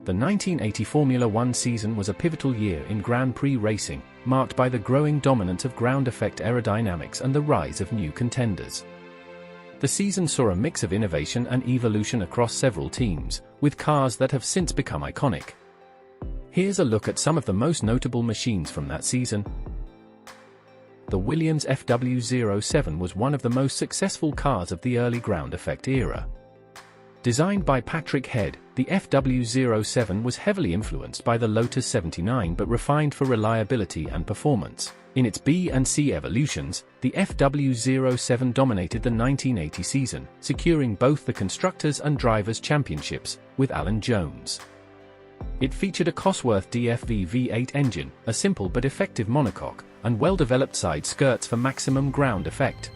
The 1980 Formula One season was a pivotal year in Grand Prix racing, marked by the growing dominance of ground effect aerodynamics and the rise of new contenders. The season saw a mix of innovation and evolution across several teams, with cars that have since become iconic. Here's a look at some of the most notable machines from that season. The Williams FW07 was one of the most successful cars of the early ground effect era. Designed by Patrick Head, the FW07 was heavily influenced by the Lotus 79 but refined for reliability and performance. In its B and C evolutions, the FW07 dominated the 1980 season, securing both the Constructors' and Drivers' Championships, with Alan Jones. It featured a Cosworth DFV V8 engine, a simple but effective monocoque, and well-developed side skirts for maximum ground effect.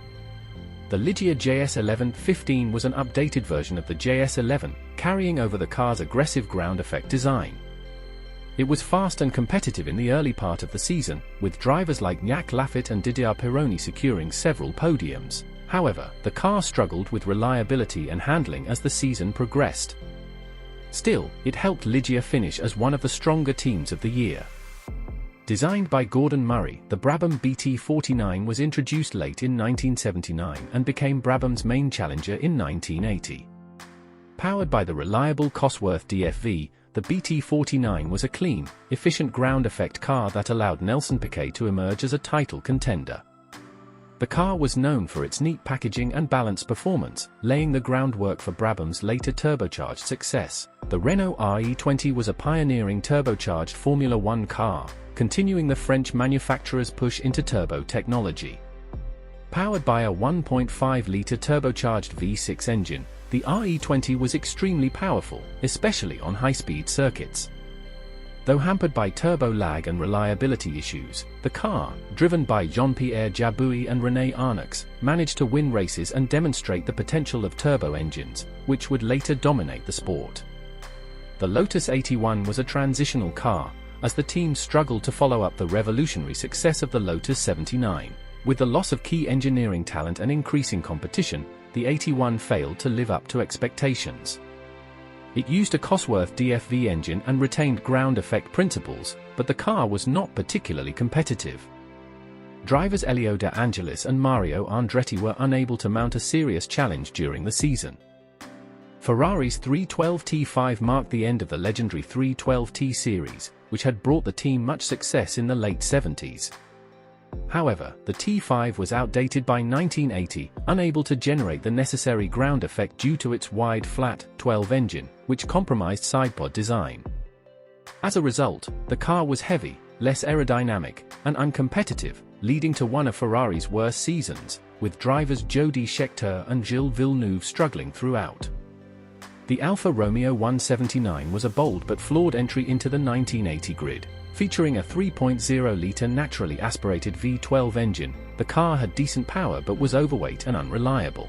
The Ligier JS11-15 was an updated version of the JS11, carrying over the car's aggressive ground effect design. It was fast and competitive in the early part of the season, with drivers like Jacques Laffite and Didier Pironi securing several podiums. However, the car struggled with reliability and handling as the season progressed. Still, it helped Ligier finish as one of the stronger teams of the year. Designed by Gordon Murray, the Brabham BT49 was introduced late in 1979 and became Brabham's main challenger in 1980. Powered by the reliable Cosworth DFV, the BT49 was a clean, efficient ground effect car that allowed Nelson Piquet to emerge as a title contender. The car was known for its neat packaging and balanced performance, laying the groundwork for Brabham's later turbocharged success. The Renault RE20 was a pioneering turbocharged Formula One car, continuing the French manufacturer's push into turbo technology. Powered by a 1.5-litre turbocharged V6 engine, the RE20 was extremely powerful, especially on high-speed circuits. Though hampered by turbo lag and reliability issues, the car, driven by Jean-Pierre Jabouille and René Arnoux, managed to win races and demonstrate the potential of turbo engines, which would later dominate the sport. The Lotus 81 was a transitional car, as the team struggled to follow up the revolutionary success of the Lotus 79. With the loss of key engineering talent and increasing competition, the 81 failed to live up to expectations. It used a Cosworth DFV engine and retained ground effect principles, but the car was not particularly competitive. Drivers Elio De Angelis and Mario Andretti were unable to mount a serious challenge during the season. Ferrari's 312T5 marked the end of the legendary 312T series, which had brought the team much success in the late 70s. However, the T5 was outdated by 1980, unable to generate the necessary ground effect due to its wide flat 12 engine, which compromised sidepod design. As a result, the car was heavy, less aerodynamic, and uncompetitive, leading to one of Ferrari's worst seasons, with drivers Jody Scheckter and Gilles Villeneuve struggling throughout. The Alfa Romeo 179 was a bold but flawed entry into the 1980 grid. Featuring a 3.0-litre naturally aspirated V12 engine, the car had decent power but was overweight and unreliable.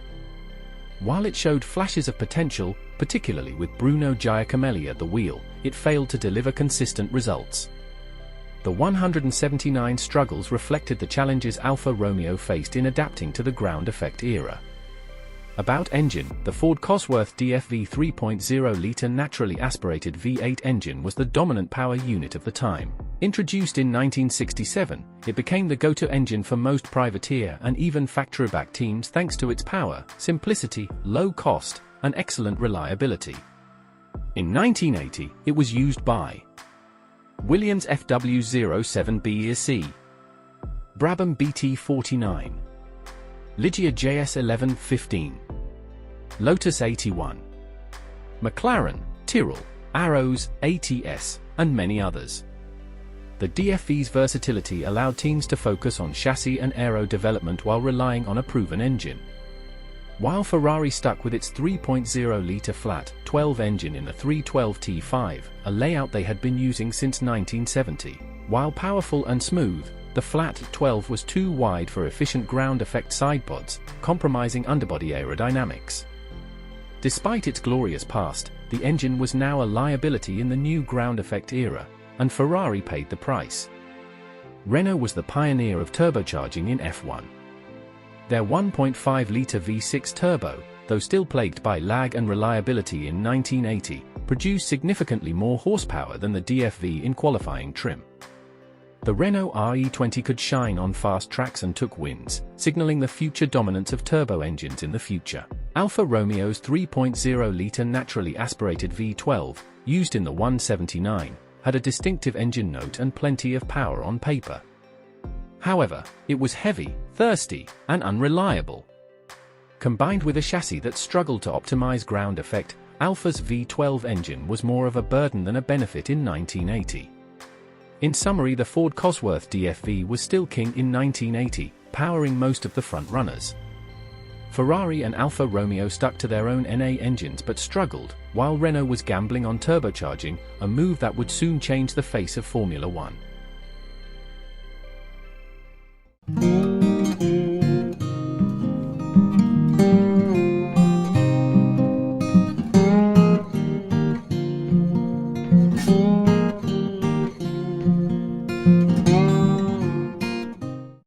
While it showed flashes of potential, particularly with Bruno Giacomelli at the wheel, it failed to deliver consistent results. The 179 struggles reflected the challenges Alfa Romeo faced in adapting to the ground effect era. About engine, the Ford Cosworth DFV 3.0-litre naturally aspirated V8 engine was the dominant power unit of the time. Introduced in 1967, it became the go-to engine for most privateer and even factory-backed teams thanks to its power, simplicity, low cost, and excellent reliability. In 1980, it was used by Williams FW07B C, Brabham BT49, Ligier JS11-15, Lotus 81, McLaren, Tyrrell, Arrows, ATS, and many others. The DFV's versatility allowed teams to focus on chassis and aero development while relying on a proven engine. While Ferrari stuck with its 3.0-litre flat 12 engine in the 312T5, a layout they had been using since 1970. While powerful and smooth, the flat 12 was too wide for efficient ground effect sidepods, compromising underbody aerodynamics. Despite its glorious past, the engine was now a liability in the new ground effect era, and Ferrari paid the price. Renault was the pioneer of turbocharging in F1. Their 1.5-litre V6 turbo, though still plagued by lag and reliability in 1980, produced significantly more horsepower than the DFV in qualifying trim. The Renault RE20 could shine on fast tracks and took wins, signaling the future dominance of turbo engines in the future. Alfa Romeo's 3.0-litre naturally aspirated V12, used in the 179, had a distinctive engine note and plenty of power on paper. However, it was heavy, thirsty, and unreliable. Combined with a chassis that struggled to optimize ground effect, Alfa's V12 engine was more of a burden than a benefit in 1980. In summary, the Ford Cosworth DFV was still king in 1980, powering most of the front runners. Ferrari and Alfa Romeo stuck to their own NA engines but struggled, while Renault was gambling on turbocharging, a move that would soon change the face of Formula One.